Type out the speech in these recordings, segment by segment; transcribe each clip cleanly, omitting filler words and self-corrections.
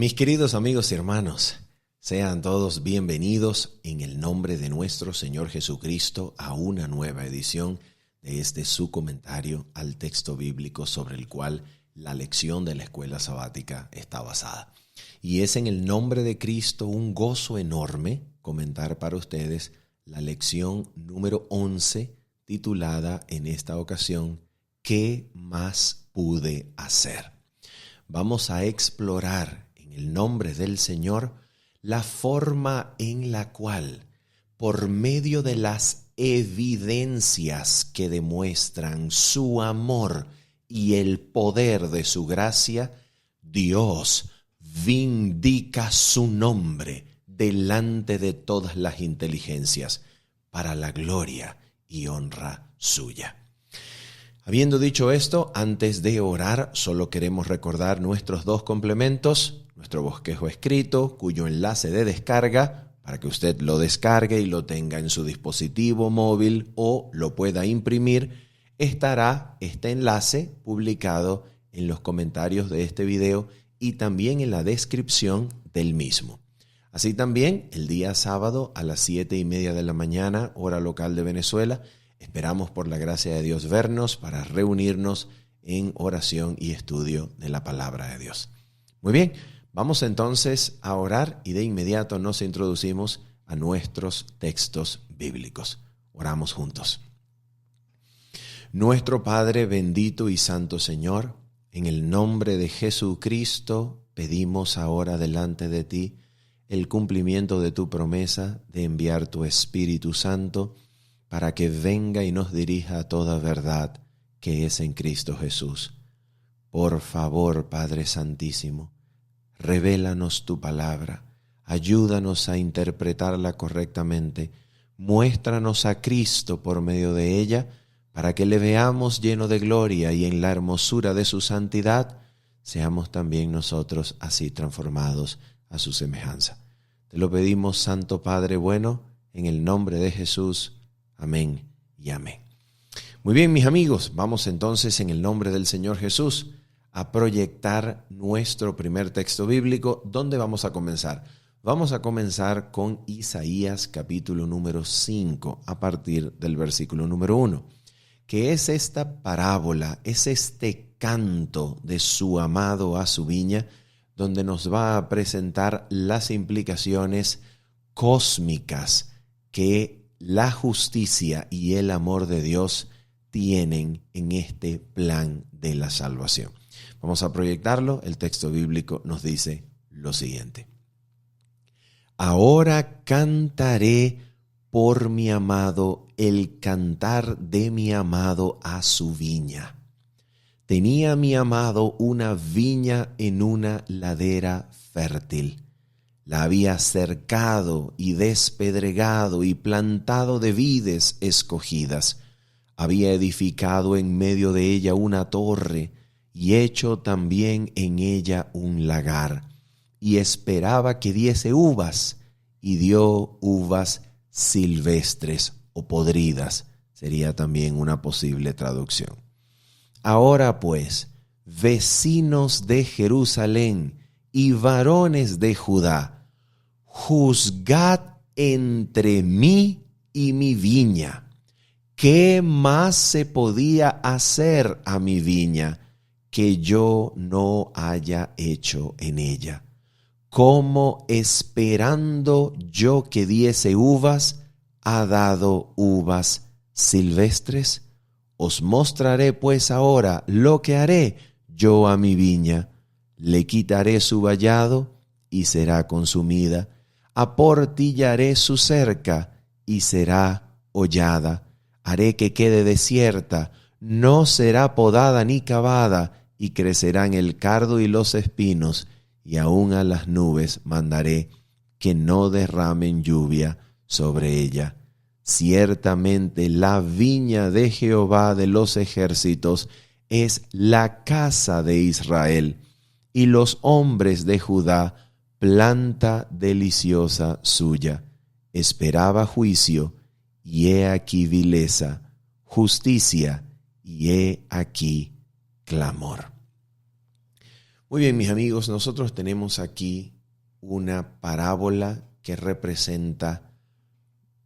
Mis queridos amigos y hermanos, sean todos bienvenidos en el nombre de nuestro Señor Jesucristo a una nueva edición de este su comentario al texto bíblico sobre el cual la lección de la escuela sabática está basada. Y es en el nombre de Cristo un gozo enorme comentar para ustedes la lección número 11 titulada en esta ocasión ¿Qué más pude hacer? Vamos a explorar en el nombre del Señor la forma en la cual, por medio de las evidencias que demuestran su amor y el poder de su gracia, Dios vindica su nombre delante de todas las inteligencias para la gloria y honra suya. Habiendo dicho esto, antes de orar, solo queremos recordar nuestros dos complementos, nuestro bosquejo escrito, cuyo enlace de descarga, para que usted lo descargue y lo tenga en su dispositivo móvil o lo pueda imprimir, estará este enlace publicado en los comentarios de este video y también en la descripción del mismo. Así también, el día sábado a las 7:30 de la mañana, hora local de Venezuela, esperamos por la gracia de Dios vernos para reunirnos en oración y estudio de la palabra de Dios. Muy bien, vamos entonces a orar y de inmediato nos introducimos a nuestros textos bíblicos. Oramos juntos. Nuestro Padre bendito y santo Señor, en el nombre de Jesucristo pedimos ahora delante de ti el cumplimiento de tu promesa de enviar tu Espíritu Santo para que venga y nos dirija a toda verdad que es en Cristo Jesús. Por favor, Padre Santísimo, revélanos tu palabra, ayúdanos a interpretarla correctamente, muéstranos a Cristo por medio de ella, para que le veamos lleno de gloria y en la hermosura de su santidad, seamos también nosotros así transformados a su semejanza. Te lo pedimos, Santo Padre bueno, en el nombre de Jesús. Amén y amén. Muy bien, mis amigos, vamos entonces en el nombre del Señor Jesús a proyectar nuestro primer texto bíblico. ¿Dónde vamos a comenzar? Vamos a comenzar con Isaías capítulo número 5 a partir del versículo número 1, que es esta parábola, es este canto de su amado a su viña, donde nos va a presentar las implicaciones cósmicas que la justicia y el amor de Dios tienen en este plan de la salvación. Vamos a proyectarlo. El texto bíblico nos dice lo siguiente. Ahora cantaré por mi amado el cantar de mi amado a su viña. Tenía mi amado una viña en una ladera fértil. La había cercado y despedregado y plantado de vides escogidas. Había edificado en medio de ella una torre y hecho también en ella un lagar. Y esperaba que diese uvas, y dio uvas silvestres o podridas. Sería también una posible traducción. Ahora pues, vecinos de Jerusalén y varones de Judá, juzgad entre mí y mi viña. ¿Qué más se podía hacer a mi viña que yo no haya hecho en ella? ¿Cómo esperando yo que diese uvas, ha dado uvas silvestres? Os mostraré pues ahora lo que haré yo a mi viña. Le quitaré su vallado y será consumida. Aportillaré su cerca y será hollada. Haré que quede desierta, no será podada ni cavada, y crecerán el cardo y los espinos, y aun a las nubes mandaré que no derramen lluvia sobre ella. Ciertamente la viña de Jehová de los ejércitos es la casa de Israel, y los hombres de Judá planta deliciosa suya. Esperaba juicio, y he aquí vileza, justicia, y he aquí clamor. Muy bien, mis amigos, nosotros tenemos aquí una parábola que representa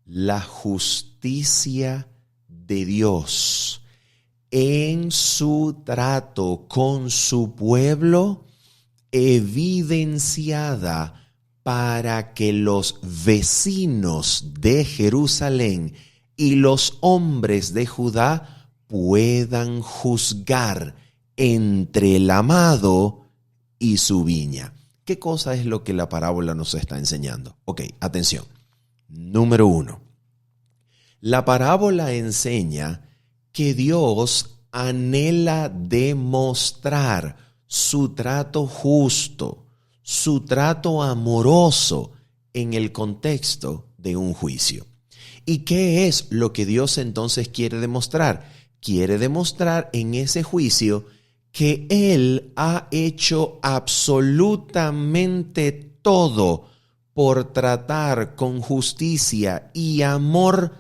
la justicia de Dios en su trato con su pueblo, evidenciada para que los vecinos de Jerusalén y los hombres de Judá puedan juzgar entre el amado y su viña. ¿Qué cosa es lo que la parábola nos está enseñando? Ok, atención. Número 1. La parábola enseña que Dios anhela demostrar su trato justo, su trato amoroso en el contexto de un juicio. ¿Y qué es lo que Dios entonces quiere demostrar? Quiere demostrar en ese juicio que Él ha hecho absolutamente todo por tratar con justicia y amor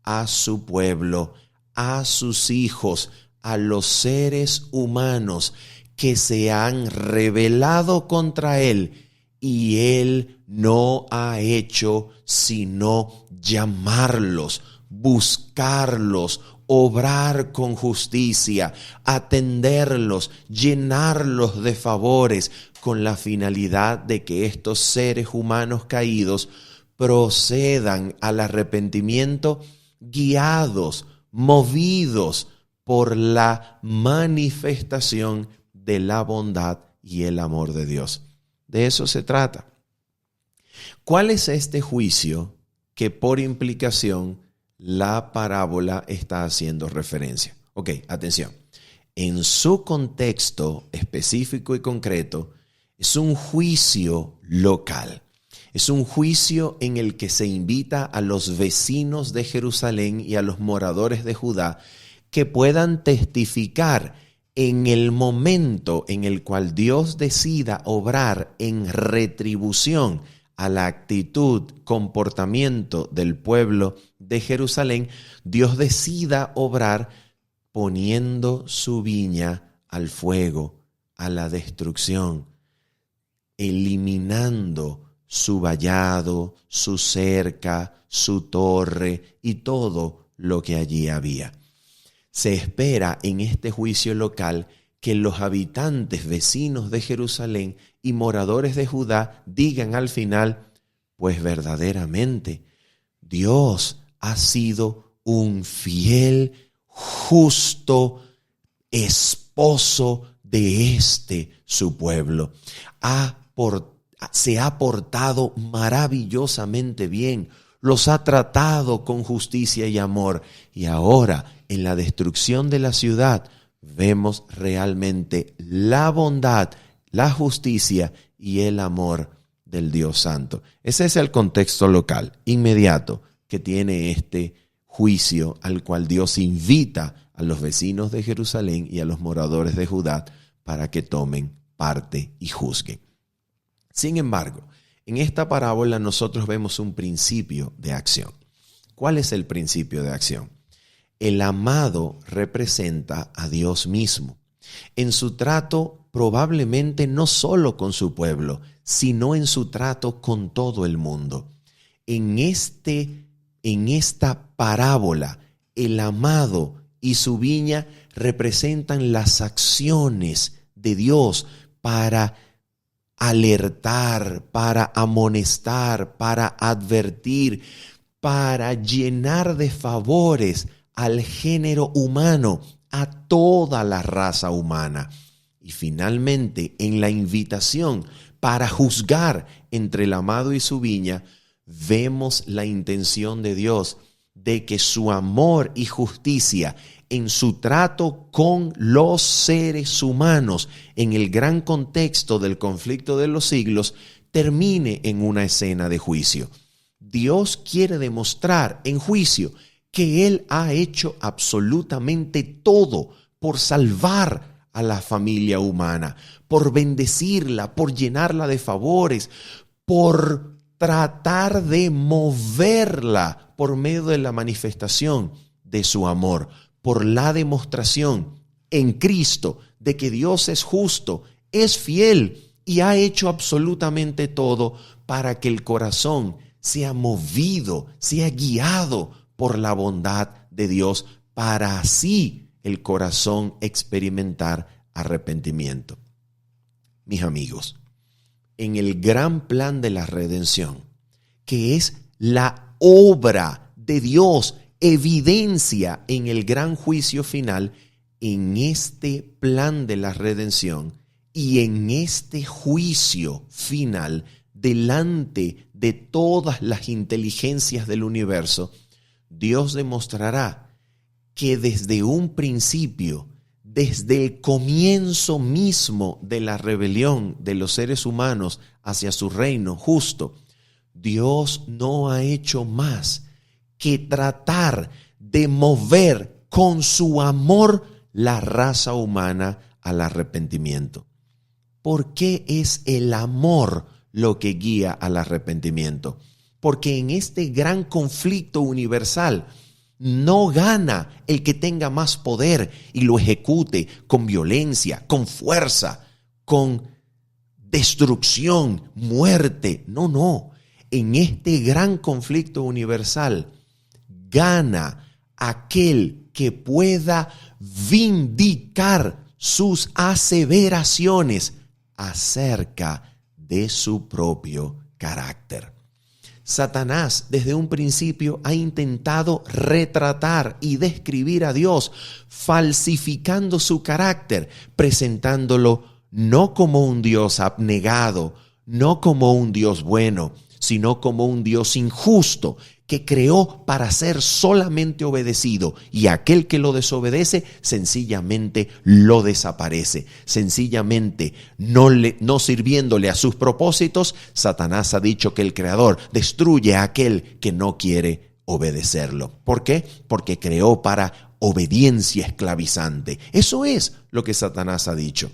a su pueblo, a sus hijos, a los seres humanos que se han rebelado contra Él, y Él no ha hecho sino llamarlos, buscarlos, obrar con justicia, atenderlos, llenarlos de favores, con la finalidad de que estos seres humanos caídos procedan al arrepentimiento guiados, movidos por la manifestación de la bondad y el amor de Dios. De eso se trata. ¿Cuál es este juicio que por implicación la parábola está haciendo referencia? Ok, atención. En su contexto específico y concreto, es un juicio local. Es un juicio en el que se invita a los vecinos de Jerusalén y a los moradores de Judá que puedan testificar en el momento en el cual Dios decida obrar en retribución a la actitud, comportamiento del pueblo de Jerusalén. Dios decida obrar poniendo su viña al fuego, a la destrucción, eliminando su vallado, su cerca, su torre y todo lo que allí había. Se espera en este juicio local que los habitantes vecinos de Jerusalén y moradores de Judá digan al final: pues verdaderamente Dios ha sido un fiel, justo esposo de su pueblo. Se ha portado maravillosamente bien, los ha tratado con justicia y amor, y ahora en la destrucción de la ciudad vemos realmente la bondad, la justicia y el amor del Dios Santo. Ese es el contexto local inmediato que tiene este juicio al cual Dios invita a los vecinos de Jerusalén y a los moradores de Judá para que tomen parte y juzguen. Sin embargo, en esta parábola nosotros vemos un principio de acción. ¿Cuál es el principio de acción? El amado representa a Dios mismo en su trato, probablemente no solo con su pueblo, sino en su trato con todo el mundo. En esta parábola, el amado y su viña representan las acciones de Dios para alertar, para amonestar, para advertir, para llenar de favores al género humano, a toda la raza humana. Y finalmente, en la invitación para juzgar entre el amado y su viña, vemos la intención de Dios de que su amor y justicia en su trato con los seres humanos en el gran contexto del conflicto de los siglos termine en una escena de juicio. Dios quiere demostrar en juicio que Él ha hecho absolutamente todo por salvar a la familia humana, por bendecirla, por llenarla de favores, por tratar de moverla por medio de la manifestación de su amor, por la demostración en Cristo de que Dios es justo es fiel y ha hecho absolutamente todo para que el corazón sea movido, sea guiado por la bondad de Dios, para así el corazón experimentar arrepentimiento. Mis amigos, en el gran plan de la redención, que es la obra de Dios, evidencia en el gran juicio final, en este plan de la redención y en este juicio final, delante de todas las inteligencias del universo, Dios demostrará que desde un principio, desde el comienzo mismo de la rebelión de los seres humanos hacia su reino justo, Dios no ha hecho más que tratar de mover con su amor la raza humana al arrepentimiento. ¿Por qué es el amor lo que guía al arrepentimiento? Porque en este gran conflicto universal no gana el que tenga más poder y lo ejecute con violencia, con fuerza, con destrucción, muerte. No. En este gran conflicto universal gana aquel que pueda vindicar sus aseveraciones acerca de su propio carácter. Satanás desde un principio ha intentado retratar y describir a Dios, falsificando su carácter, presentándolo no como un Dios abnegado, no como un Dios bueno, sino como un Dios injusto, que creó para ser solamente obedecido, y aquel que lo desobedece sencillamente lo desaparece. Sencillamente no sirviéndole a sus propósitos, Satanás ha dicho que el Creador destruye a aquel que no quiere obedecerlo. ¿Por qué? Porque creó para obediencia esclavizante. Eso es lo que Satanás ha dicho.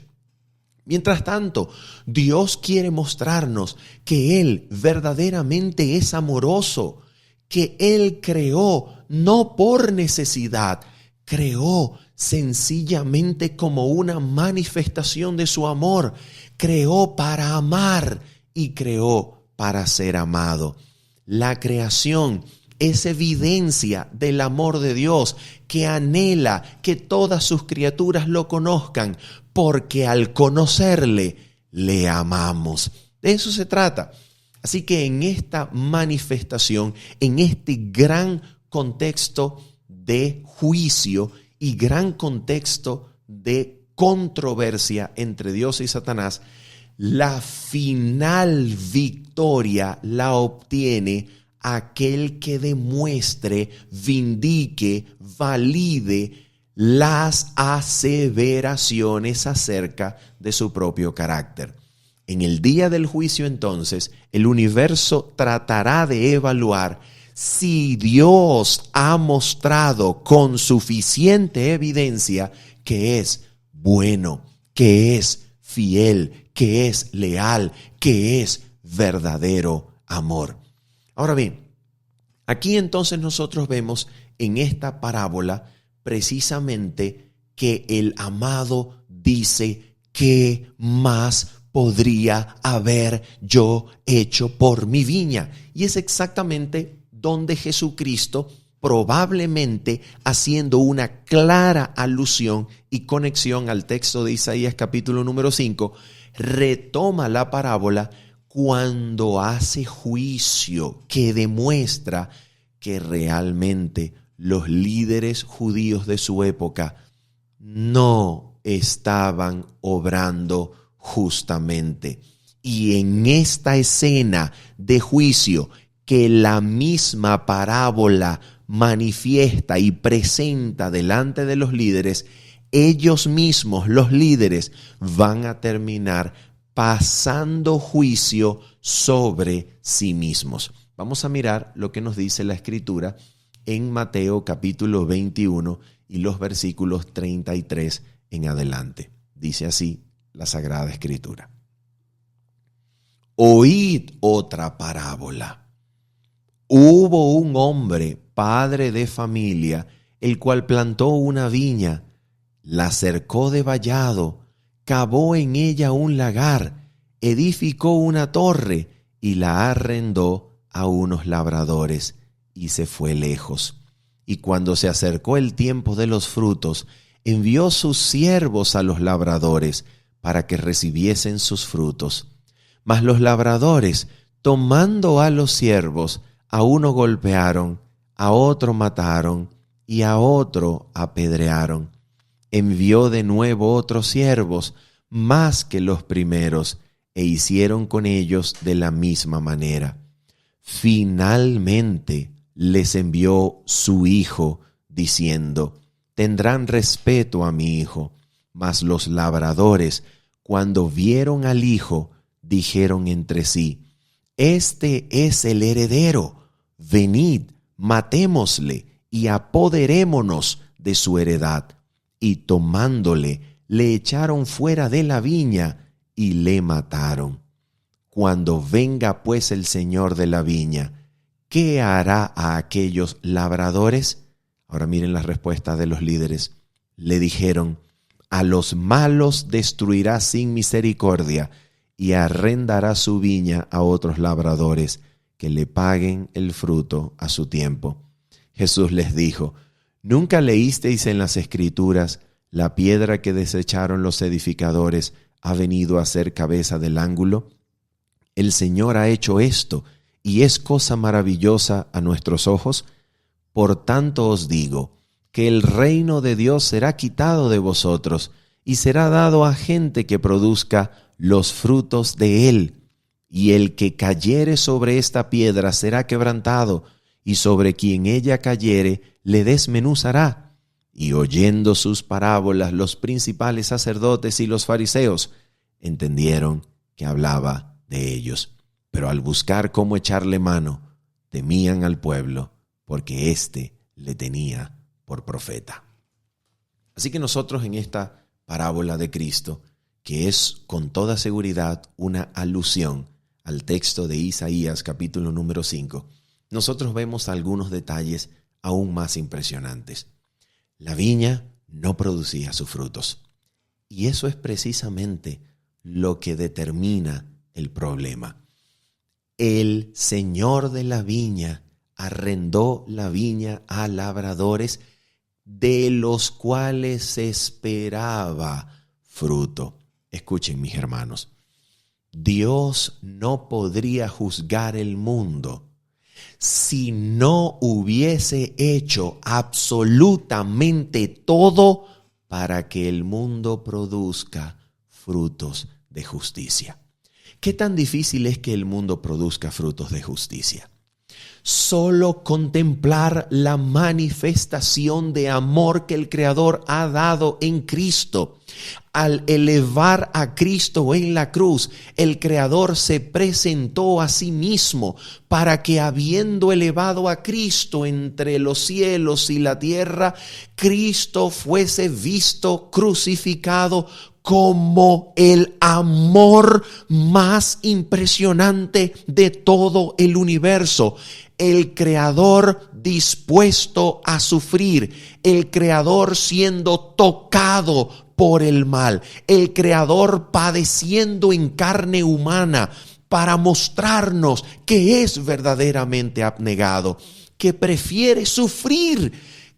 Mientras tanto, Dios quiere mostrarnos que Él verdaderamente es amoroso, que Él creó no por necesidad, creó sencillamente como una manifestación de su amor, creó para amar y creó para ser amado. La creación es evidencia del amor de Dios, que anhela que todas sus criaturas lo conozcan, porque al conocerle, le amamos. De eso se trata. Así que en esta manifestación, en este gran contexto de juicio y gran contexto de controversia entre Dios y Satanás, la final victoria la obtiene aquel que demuestre, vindique, valide las aseveraciones acerca de su propio carácter. En el día del juicio, entonces, el universo tratará de evaluar si Dios ha mostrado con suficiente evidencia que es bueno, que es fiel, que es leal, que es verdadero amor. Ahora bien, aquí entonces nosotros vemos en esta parábola precisamente que el amado dice: ¿qué más podría haber yo hecho por mi viña? Y es exactamente donde Jesucristo, probablemente haciendo una clara alusión y conexión al texto de Isaías capítulo número 5, retoma la parábola cuando hace juicio que demuestra que realmente los líderes judíos de su época no estaban obrando justamente. Y en esta escena de juicio que la misma parábola manifiesta y presenta delante de los líderes, ellos mismos, los líderes, van a terminar pasando juicio sobre sí mismos. Vamos a mirar lo que nos dice la Escritura en Mateo capítulo 21 y los versículos 33 en adelante. Dice así la Sagrada Escritura: Oíd otra parábola. Hubo un hombre, padre de familia, el cual plantó una viña, la cercó de vallado, cavó en ella un lagar, edificó una torre y la arrendó a unos labradores y se fue lejos. Y cuando se acercó el tiempo de los frutos, envió sus siervos a los labradores para que recibiesen sus frutos. Mas los labradores, tomando a los siervos, a uno golpearon, a otro mataron y a otro apedrearon. Envió de nuevo otros siervos, más que los primeros, e hicieron con ellos de la misma manera. Finalmente les envió su hijo, diciendo: tendrán respeto a mi hijo. Mas los labradores, cuando vieron al hijo, dijeron entre sí: este es el heredero, venid, matémosle y apoderémonos de su heredad. Y tomándole, le echaron fuera de la viña y le mataron. Cuando venga pues el señor de la viña, ¿qué hará a aquellos labradores? Ahora miren la respuesta de los líderes. Le dijeron: a los malos destruirá sin misericordia y arrendará su viña a otros labradores que le paguen el fruto a su tiempo. Jesús les dijo: ¿nunca leísteis en las Escrituras: la piedra que desecharon los edificadores ha venido a ser cabeza del ángulo? El Señor ha hecho esto, y es cosa maravillosa a nuestros ojos. Por tanto os digo, que el reino de Dios será quitado de vosotros, y será dado a gente que produzca los frutos de él. Y el que cayere sobre esta piedra será quebrantado, y sobre quien ella cayere le desmenuzará. Y oyendo sus parábolas, los principales sacerdotes y los fariseos entendieron que hablaba de ellos. Pero al buscar cómo echarle mano, temían al pueblo, porque éste le tenía por profeta. Así que nosotros en esta parábola de Cristo, que es con toda seguridad una alusión al texto de Isaías capítulo número 5, nosotros vemos algunos detalles aún más impresionantes. La viña no producía sus frutos, y eso es precisamente lo que determina el problema. El señor de la viña arrendó la viña a labradores, de los cuales se esperaba fruto. Escuchen, mis hermanos, Dios no podría juzgar el mundo si no hubiese hecho absolutamente todo para que el mundo produzca frutos de justicia. ¿Qué tan difícil es que el mundo produzca frutos de justicia? Solo contemplar la manifestación de amor que el Creador ha dado en Cristo. Al elevar a Cristo en la cruz, el Creador se presentó a sí mismo para que, habiendo elevado a Cristo entre los cielos y la tierra, Cristo fuese visto crucificado como el amor más impresionante de todo el universo. El Creador dispuesto a sufrir, el Creador siendo tocado por el mal, el Creador padeciendo en carne humana para mostrarnos que es verdaderamente abnegado, que prefiere sufrir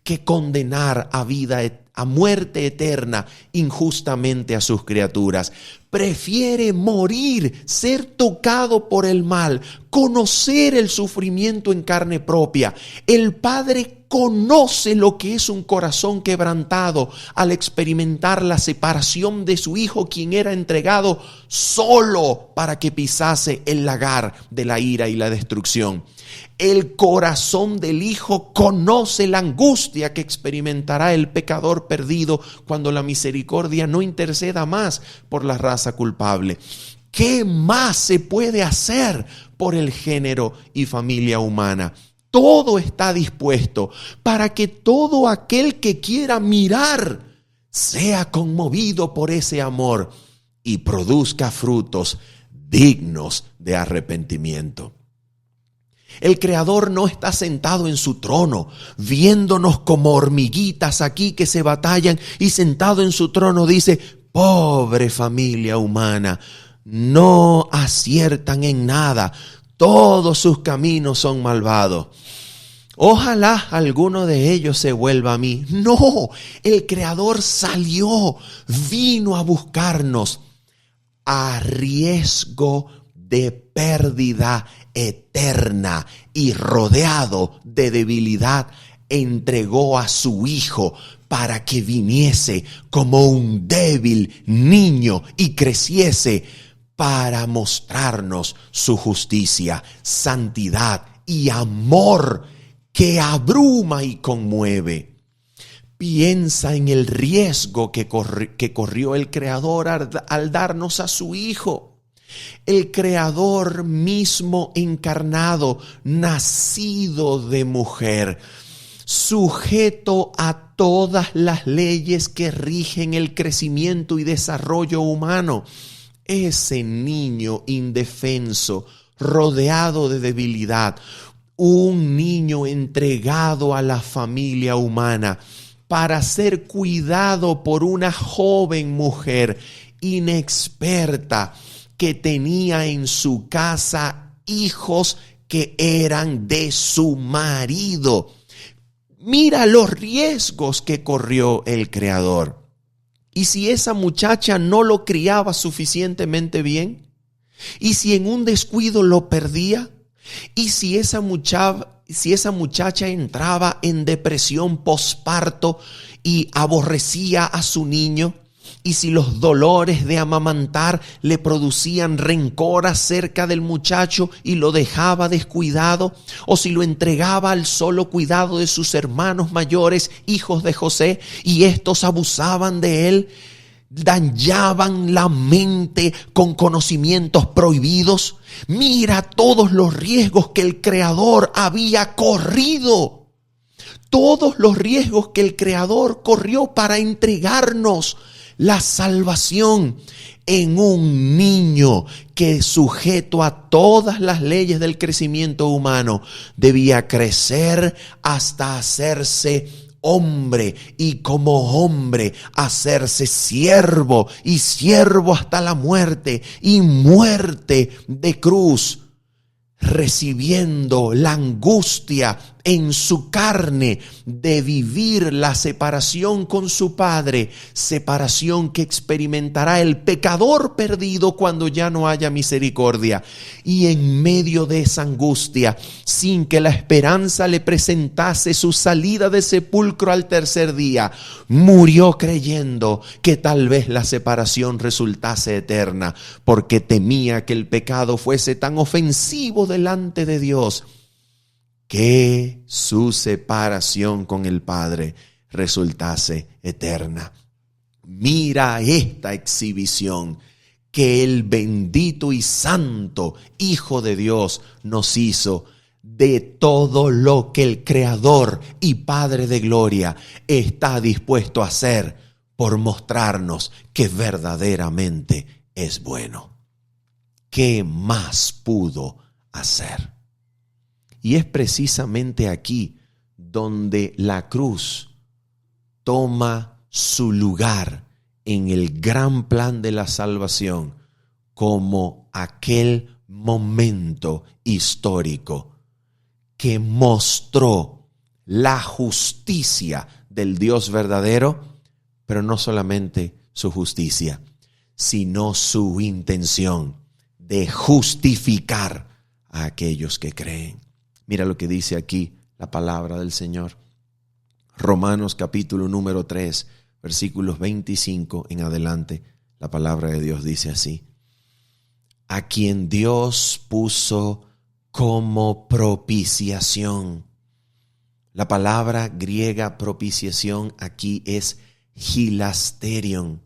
que condenar a muerte eterna injustamente a sus criaturas. Prefiere morir, ser tocado por el mal, conocer el sufrimiento en carne propia. El Padre conoce lo que es un corazón quebrantado al experimentar la separación de su Hijo, quien era entregado solo para que pisase el lagar de la ira y la destrucción. El corazón del Hijo conoce la angustia que experimentará el pecador perdido cuando la misericordia no interceda más por la raza culpable. ¿Qué más se puede hacer por el género y familia humana? Todo está dispuesto para que todo aquel que quiera mirar sea conmovido por ese amor y produzca frutos dignos de arrepentimiento. El Creador no está sentado en su trono, viéndonos como hormiguitas aquí que se batallan, y sentado en su trono dice: Pobre familia humana, no aciertan en nada, todos sus caminos son malvados. Ojalá alguno de ellos se vuelva a mí. No, el Creador salió, vino a buscarnos a riesgo de pérdida eterna y rodeado de debilidad. Entregó a su Hijo para que viniese como un débil niño y creciese para mostrarnos su justicia, santidad y amor que abruma y conmueve. Piensa en el riesgo que corrió el Creador al darnos a su Hijo. El Creador mismo encarnado, nacido de mujer, sujeto a todas las leyes que rigen el crecimiento y desarrollo humano. Ese niño indefenso, rodeado de debilidad, un niño entregado a la familia humana para ser cuidado por una joven mujer inexperta que tenía en su casa hijos que eran de su marido. Mira los riesgos que corrió el Creador. ¿Y si esa muchacha no lo criaba suficientemente bien? ¿Y si en un descuido lo perdía? ¿Y si esa muchacha entraba en depresión posparto y aborrecía a su niño? ¿Y si los dolores de amamantar le producían rencor acerca del muchacho y lo dejaba descuidado? ¿O si lo entregaba al solo cuidado de sus hermanos mayores, hijos de José, y estos abusaban de él? ¿Dañaban la mente con conocimientos prohibidos? Mira todos los riesgos que el Creador había corrido. Todos los riesgos que el Creador corrió para entregarnos la salvación en un niño que, sujeto a todas las leyes del crecimiento humano, debía crecer hasta hacerse hombre y como hombre hacerse siervo y siervo hasta la muerte y muerte de cruz, recibiendo la angustia en su carne de vivir la separación con su Padre, separación que experimentará el pecador perdido cuando ya no haya misericordia. Y en medio de esa angustia, sin que la esperanza le presentase su salida de sepulcro al tercer día, murió creyendo que tal vez la separación resultase eterna, porque temía que el pecado fuese tan ofensivo delante de Dios que su separación con el Padre resultase eterna. Mira esta exhibición que el bendito y santo Hijo de Dios nos hizo de todo lo que el Creador y Padre de gloria está dispuesto a hacer por mostrarnos que verdaderamente es bueno. ¿Qué más pudo hacer? Y es precisamente aquí donde la cruz toma su lugar en el gran plan de la salvación como aquel momento histórico que mostró la justicia del Dios verdadero, pero no solamente su justicia, sino su intención de justificar a aquellos que creen. Mira lo que dice aquí la palabra del Señor. Romanos capítulo número 3, versículos 25 en adelante. La palabra de Dios dice así: a quien Dios puso como propiciación. La palabra griega propiciación aquí es hilasterion,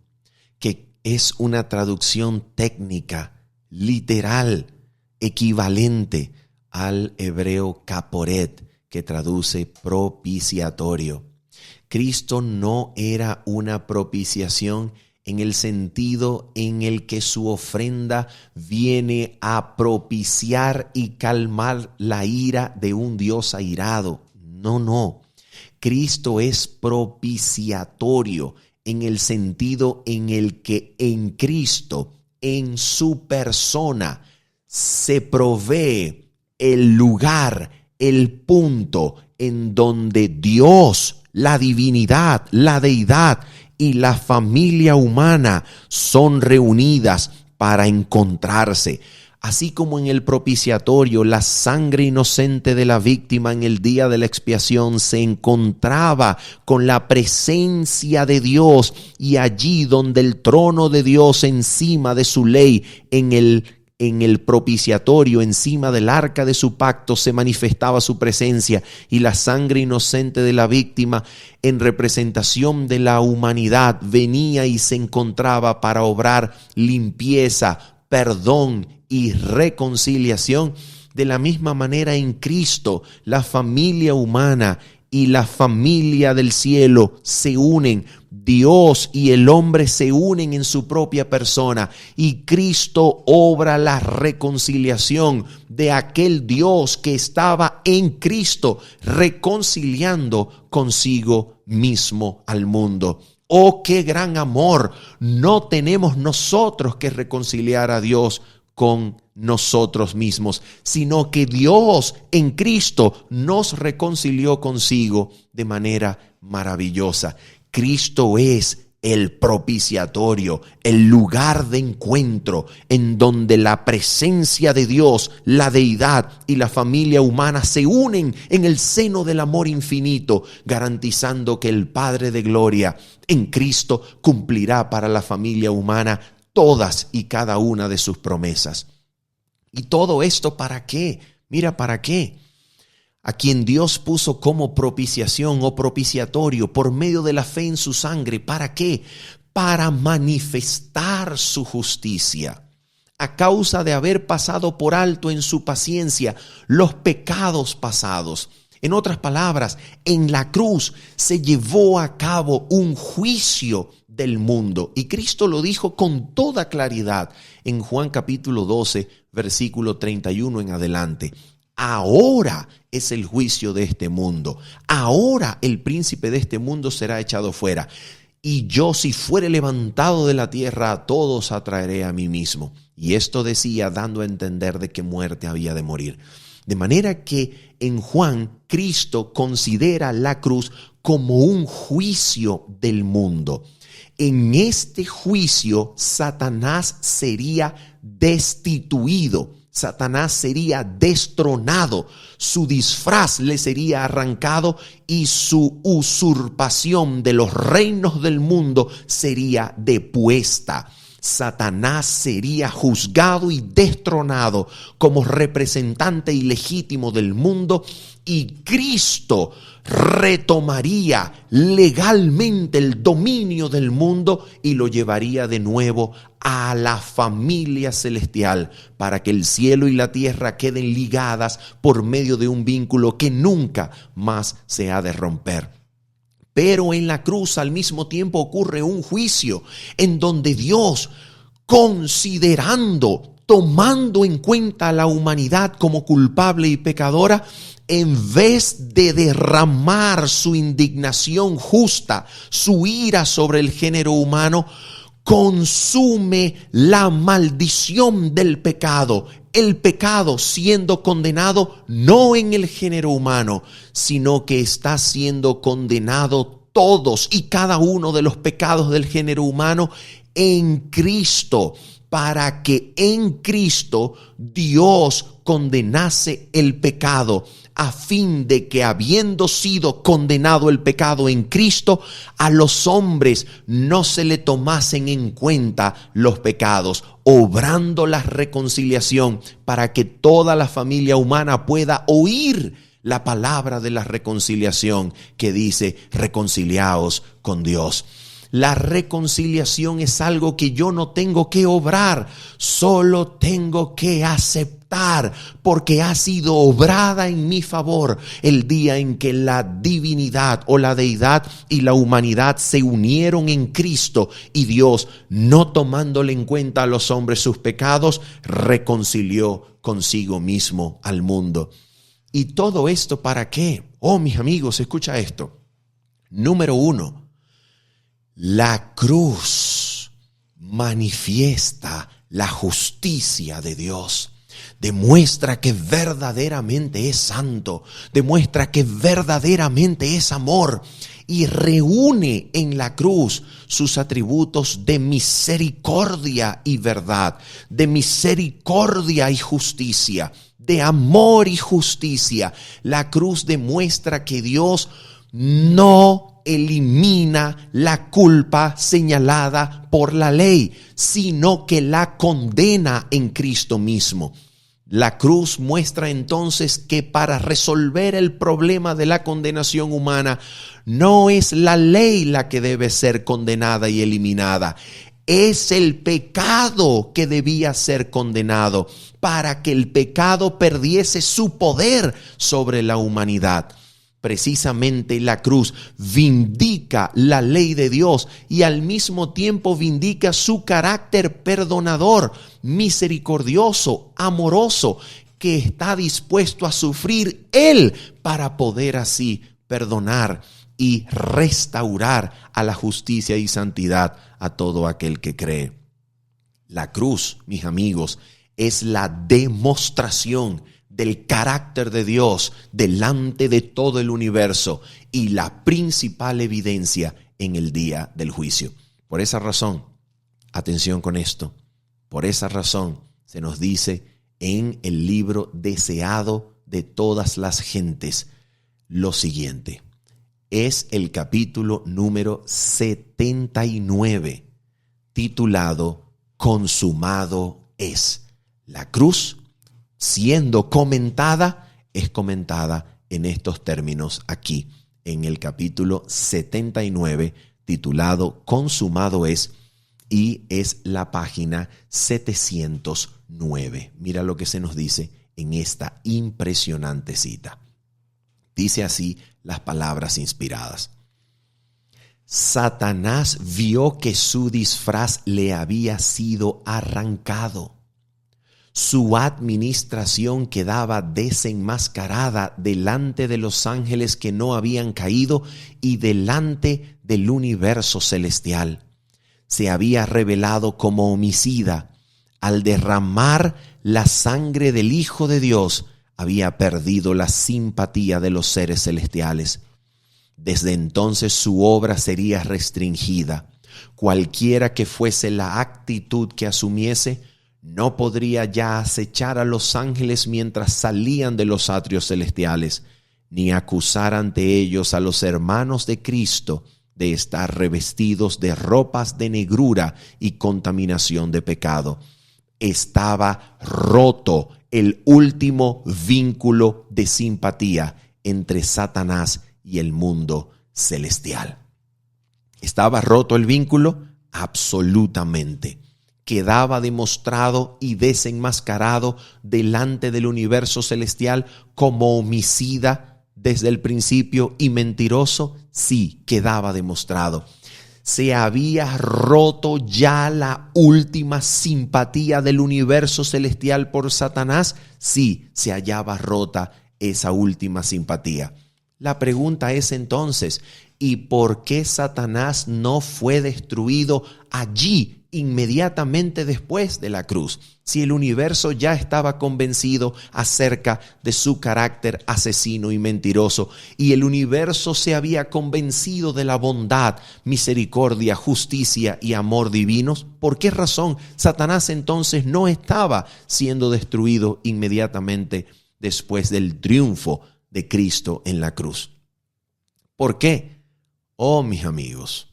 que es una traducción técnica, literal, equivalente al hebreo caporet, que traduce propiciatorio. Cristo no era una propiciación en el sentido en el que su ofrenda viene a propiciar y calmar la ira de un Dios airado. No. Cristo es propiciatorio, en el sentido en el que en Cristo, en su persona, se provee el lugar, el punto en donde Dios, la divinidad, la deidad y la familia humana son reunidas para encontrarse. Así como en el propiciatorio, la sangre inocente de la víctima en el día de la expiación se encontraba con la presencia de Dios, y allí donde el trono de Dios encima de su ley, en el propiciatorio, encima del arca de su pacto, se manifestaba su presencia, y la sangre inocente de la víctima, en representación de la humanidad, venía y se encontraba para obrar limpieza, perdón y reconciliación. De la misma manera, en Cristo, la familia humana y la familia del cielo se unen. Dios y el hombre se unen en su propia persona, y Cristo obra la reconciliación de aquel Dios que estaba en Cristo, reconciliando consigo mismo al mundo. ¡Oh, qué gran amor! No tenemos nosotros que reconciliar a Dios con nosotros mismos, sino que Dios en Cristo nos reconcilió consigo de manera maravillosa. Cristo es el propiciatorio, el lugar de encuentro en donde la presencia de Dios, la deidad y la familia humana se unen en el seno del amor infinito, garantizando que el Padre de Gloria en Cristo cumplirá para la familia humana todas y cada una de sus promesas. ¿Y todo esto para qué? Mira, ¿para qué? A quien Dios puso como propiciación o propiciatorio por medio de la fe en su sangre. ¿Para qué? Para manifestar su justicia, a causa de haber pasado por alto en su paciencia los pecados pasados. En otras palabras, en la cruz se llevó a cabo un juicio del mundo, y Cristo lo dijo con toda claridad en Juan capítulo 12, versículo 31 en adelante. Ahora es el juicio de este mundo. Ahora el príncipe de este mundo será echado fuera. Y yo, si fuere levantado de la tierra, a todos atraeré a mí mismo. Y esto decía, dando a entender de qué muerte había de morir. De manera que en Juan, Cristo considera la cruz como un juicio del mundo. En este juicio, Satanás sería destituido. Satanás sería destronado, su disfraz le sería arrancado y su usurpación de los reinos del mundo sería depuesta. Satanás sería juzgado y destronado como representante ilegítimo del mundo, y Cristo retomaría legalmente el dominio del mundo y lo llevaría de nuevo a la familia celestial, para que el cielo y la tierra queden ligadas por medio de un vínculo que nunca más se ha de romper. Pero en la cruz al mismo tiempo ocurre un juicio en donde Dios, tomando en cuenta a la humanidad como culpable y pecadora, en vez de derramar su indignación justa, su ira sobre el género humano, consume la maldición del pecado. El pecado siendo condenado no en el género humano, sino que está siendo condenado todos y cada uno de los pecados del género humano en Cristo, para que en Cristo Dios condenase el pecado, a fin de que, habiendo sido condenado el pecado en Cristo, a los hombres no se le tomasen en cuenta los pecados, obrando la reconciliación para que toda la familia humana pueda oír la palabra de la reconciliación que dice: reconciliaos con Dios. La reconciliación es algo que yo no tengo que obrar, solo tengo que aceptar, porque ha sido obrada en mi favor el día en que la divinidad o la deidad y la humanidad se unieron en Cristo, y Dios, no tomándole en cuenta a los hombres sus pecados, reconcilió consigo mismo al mundo. ¿Y todo esto para qué? Oh, mis amigos, escucha esto. Número 1. La cruz manifiesta la justicia de Dios. Demuestra que verdaderamente es santo, demuestra que verdaderamente es amor y reúne en la cruz sus atributos de misericordia y verdad, de misericordia y justicia, de amor y justicia. La cruz demuestra que Dios no elimina la culpa señalada por la ley, sino que la condena en Cristo mismo. La cruz muestra entonces que para resolver el problema de la condenación humana, no es la ley la que debe ser condenada y eliminada. Es el pecado que debía ser condenado para que el pecado perdiese su poder sobre la humanidad. Precisamente la cruz vindica la ley de Dios y al mismo tiempo vindica su carácter perdonador, misericordioso, amoroso, que está dispuesto a sufrir Él para poder así perdonar y restaurar a la justicia y santidad a todo aquel que cree. La cruz, mis amigos, es la demostración del carácter de Dios delante de todo el universo y la principal evidencia en el día del juicio. Por esa razón, atención con esto, por esa razón se nos dice en el libro deseado de todas las gentes lo siguiente. Es el capítulo número 79, titulado Consumado es. La cruz, siendo comentada, es comentada en estos términos aquí, en el capítulo 79, titulado Consumado es, y es la página 709. Mira lo que se nos dice en esta impresionante cita. Dice así las palabras inspiradas. Satanás vio que su disfraz le había sido arrancado. Su administración quedaba desenmascarada delante de los ángeles que no habían caído y delante del universo celestial. Se había revelado como homicida. Al derramar la sangre del Hijo de Dios, había perdido la simpatía de los seres celestiales. Desde entonces su obra sería restringida. Cualquiera que fuese la actitud que asumiese, no podría ya acechar a los ángeles mientras salían de los atrios celestiales, ni acusar ante ellos a los hermanos de Cristo de estar revestidos de ropas de negrura y contaminación de pecado. Estaba roto el último vínculo de simpatía entre Satanás y el mundo celestial. ¿Estaba roto el vínculo? Absolutamente. Quedaba demostrado y desenmascarado delante del universo celestial como homicida desde el principio y mentiroso. Sí, quedaba demostrado. ¿Se había roto ya la última simpatía del universo celestial por Satanás? Sí, se hallaba rota esa última simpatía. La pregunta es entonces, ¿y por qué Satanás no fue destruido allí inmediatamente después de la cruz? Si el universo ya estaba convencido acerca de su carácter asesino y mentiroso, y el universo se había convencido de la bondad, misericordia, justicia y amor divinos, ¿por qué razón Satanás entonces no estaba siendo destruido inmediatamente después del triunfo de Cristo en la cruz? ¿Por qué? Oh, mis amigos,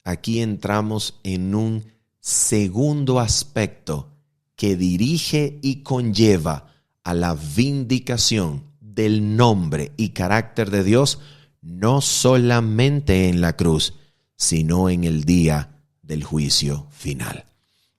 aquí entramos en un segundo aspecto que dirige y conlleva a la vindicación del nombre y carácter de Dios, no solamente en la cruz, sino en el día del juicio final,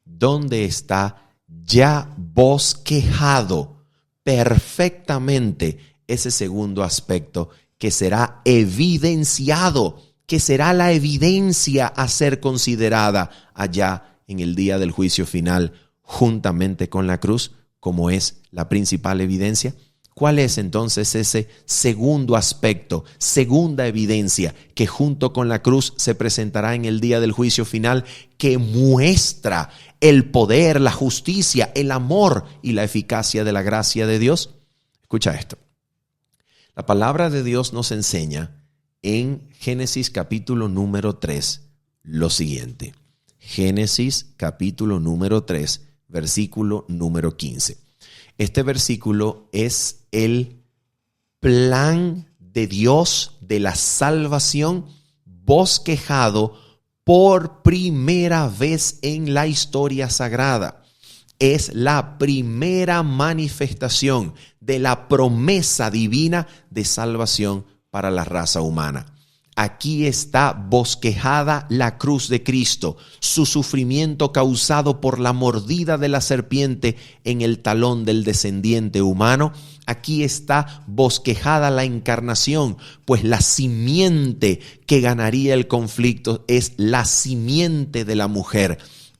donde está ya bosquejado perfectamente ese segundo aspecto que será evidenciado, que será la evidencia a ser considerada allá en el día del juicio final, juntamente con la cruz, como es la principal evidencia. ¿Cuál es entonces ese segundo aspecto, segunda evidencia que junto con la cruz se presentará en el día del juicio final, que muestra el poder, la justicia, el amor y la eficacia de la gracia de Dios? Escucha esto. La palabra de Dios nos enseña en Génesis capítulo número 3 lo siguiente. Génesis capítulo número 3, versículo número 15. Este versículo es el plan de Dios de la salvación bosquejado por primera vez en la historia sagrada. Es la primera manifestación de la promesa divina de salvación para la raza humana. Aquí está bosquejada la cruz de Cristo, su sufrimiento causado por la mordida de la serpiente en el talón del descendiente humano. Aquí está bosquejada la encarnación, pues la simiente que ganaría el conflicto es la simiente de la mujer.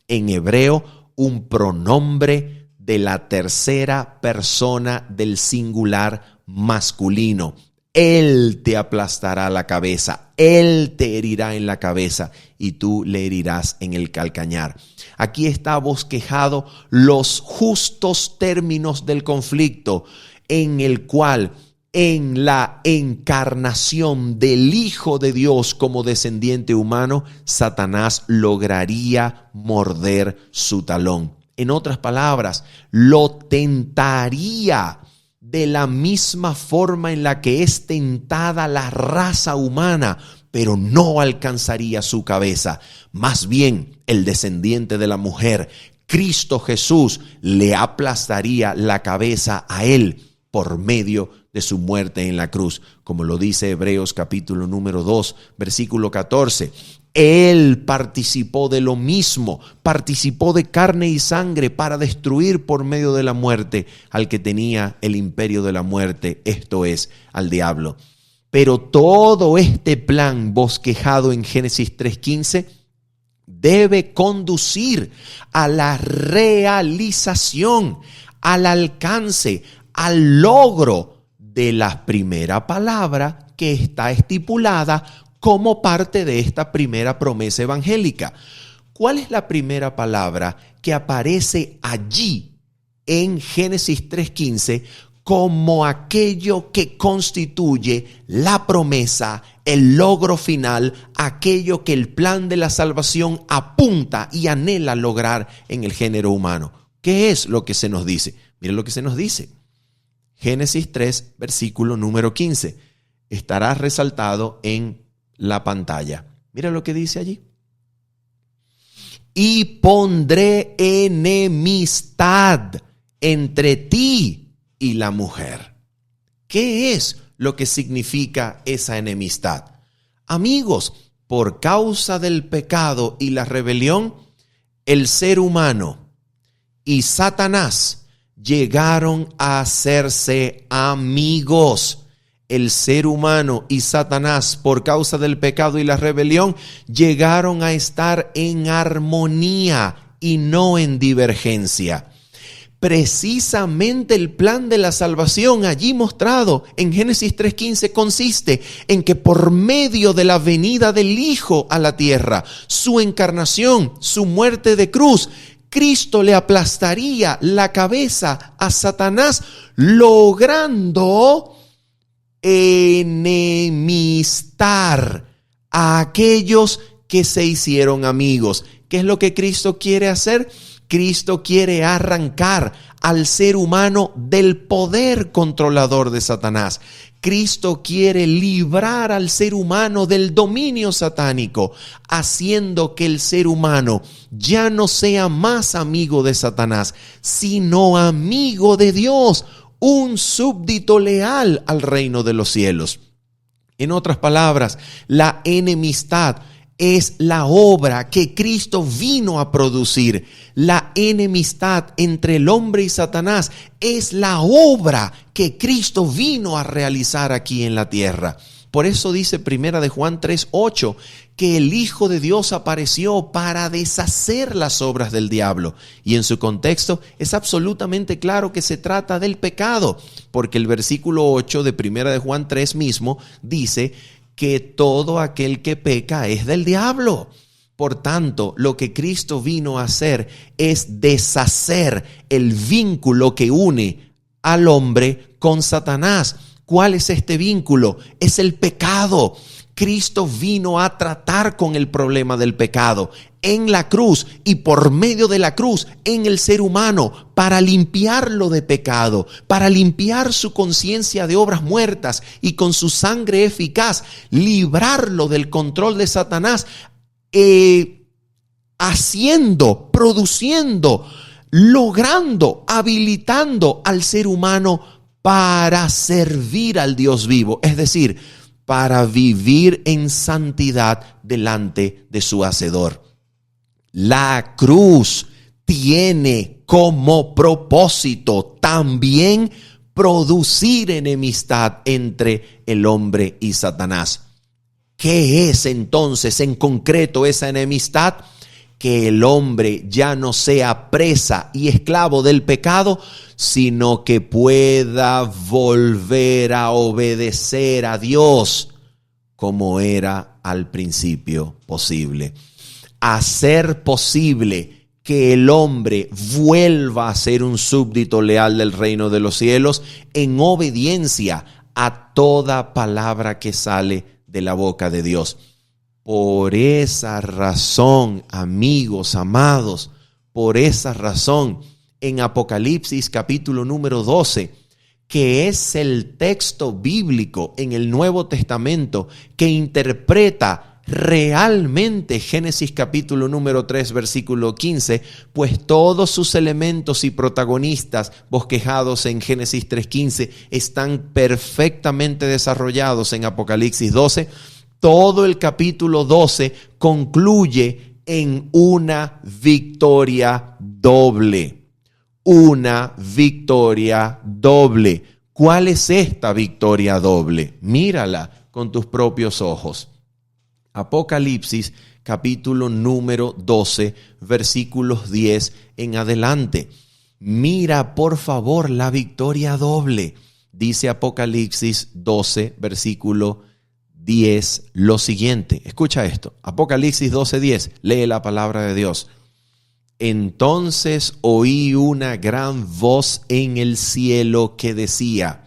En hebreo, un pronombre de la tercera persona del singular masculino. Él te aplastará la cabeza, Él te herirá en la cabeza y tú le herirás en el calcañar. Aquí está bosquejado los justos términos del conflicto, en el cual en la encarnación del Hijo de Dios como descendiente humano, Satanás lograría morder su talón. En otras palabras, lo tentaría de la misma forma en la que es tentada la raza humana, pero no alcanzaría su cabeza. Más bien, el descendiente de la mujer, Cristo Jesús, le aplastaría la cabeza a él por medio de su muerte en la cruz, como lo dice Hebreos capítulo número 2, versículo 14. Él participó de lo mismo, participó de carne y sangre para destruir por medio de la muerte al que tenía el imperio de la muerte, esto es, al diablo. Pero todo este plan bosquejado en Génesis 3:15 debe conducir a la realización, al alcance, al logro de la primera palabra que está estipulada como parte de esta primera promesa evangélica. ¿Cuál es la primera palabra que aparece allí en Génesis 3:15 como aquello que constituye la promesa, el logro final, aquello que el plan de la salvación apunta y anhela lograr en el género humano? ¿Qué es lo que se nos dice? Miren lo que se nos dice. Génesis 3, versículo número 15. Estará resaltado en la pantalla. Mira lo que dice allí. Y pondré enemistad entre ti y la mujer. ¿Qué es lo que significa esa enemistad? Amigos, por causa del pecado y la rebelión, el ser humano y Satanás llegaron a hacerse amigos. El ser humano y Satanás, por causa del pecado y la rebelión, llegaron a estar en armonía y no en divergencia. Precisamente el plan de la salvación allí mostrado en Génesis 3:15 consiste en que por medio de la venida del Hijo a la tierra, su encarnación, su muerte de cruz, Cristo le aplastaría la cabeza a Satanás, logrando enemistar a aquellos que se hicieron amigos. ¿Qué es lo que Cristo quiere hacer? Cristo quiere arrancar al ser humano del poder controlador de Satanás. Cristo quiere librar al ser humano del dominio satánico, haciendo que el ser humano ya no sea más amigo de Satanás, sino amigo de Dios, un súbdito leal al reino de los cielos. En otras palabras, la enemistad es la obra que Cristo vino a producir. La enemistad entre el hombre y Satanás es la obra que Cristo vino a realizar aquí en la tierra. Por eso dice Primera de Juan 3:8 que el Hijo de Dios apareció para deshacer las obras del diablo. Y en su contexto es absolutamente claro que se trata del pecado, porque el versículo 8 de Primera de Juan 3 mismo dice que todo aquel que peca es del diablo. Por tanto, lo que Cristo vino a hacer es deshacer el vínculo que une al hombre con Satanás. ¿Cuál es este vínculo? Es el pecado. Cristo vino a tratar con el problema del pecado en la cruz y por medio de la cruz en el ser humano para limpiarlo de pecado, para limpiar su conciencia de obras muertas y con su sangre eficaz librarlo del control de Satanás, produciendo, logrando, habilitando al ser humano para servir al Dios vivo, es decir, para vivir en santidad delante de su Hacedor. La cruz tiene como propósito también producir enemistad entre el hombre y Satanás. ¿Qué es entonces en concreto esa enemistad? Que el hombre ya no sea presa y esclavo del pecado, sino que pueda volver a obedecer a Dios como era al principio posible. Hacer posible que el hombre vuelva a ser un súbdito leal del reino de los cielos en obediencia a toda palabra que sale de la boca de Dios. Por esa razón, amigos, amados, por esa razón, en Apocalipsis capítulo número 12, que es el texto bíblico en el Nuevo Testamento que interpreta realmente Génesis capítulo número 3 versículo 15, pues todos sus elementos y protagonistas bosquejados en Génesis 3:15 están perfectamente desarrollados en Apocalipsis 12. Todo el capítulo 12 concluye en una victoria doble. Una victoria doble. ¿Cuál es esta victoria doble? Mírala con tus propios ojos. Apocalipsis capítulo número 12, versículos 10 en adelante. Mira por favor la victoria doble. Dice Apocalipsis 12, versículo 10, lo siguiente. Escucha esto. Apocalipsis 12:10. Lee la palabra de Dios. Entonces oí una gran voz en el cielo que decía: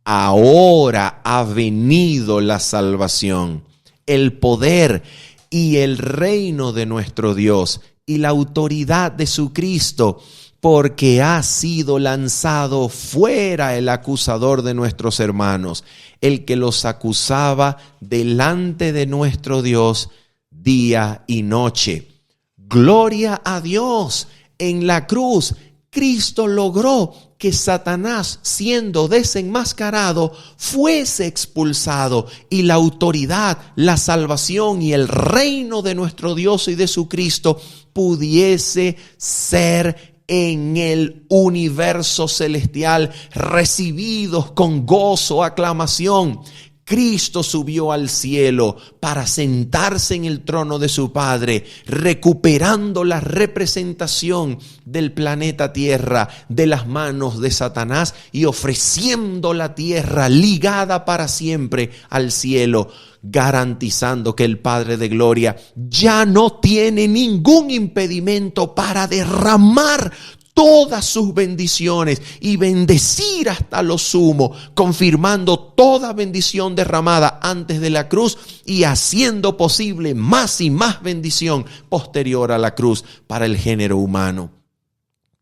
ahora ha venido la salvación, el poder y el reino de nuestro Dios y la autoridad de su Cristo, porque ha sido lanzado fuera el acusador de nuestros hermanos, el que los acusaba delante de nuestro Dios día y noche. Gloria a Dios. En la cruz, Cristo logró que Satanás, siendo desenmascarado, fuese expulsado y la autoridad, la salvación y el reino de nuestro Dios y de su Cristo pudiese ser en el universo celestial, recibidos con gozo, aclamación. Cristo subió al cielo para sentarse en el trono de su Padre, recuperando la representación del planeta Tierra de las manos de Satanás y ofreciendo la tierra ligada para siempre al cielo, garantizando que el Padre de Gloria ya no tiene ningún impedimento para derramar todas sus bendiciones y bendecir hasta lo sumo, confirmando toda bendición derramada antes de la cruz y haciendo posible más y más bendición posterior a la cruz para el género humano.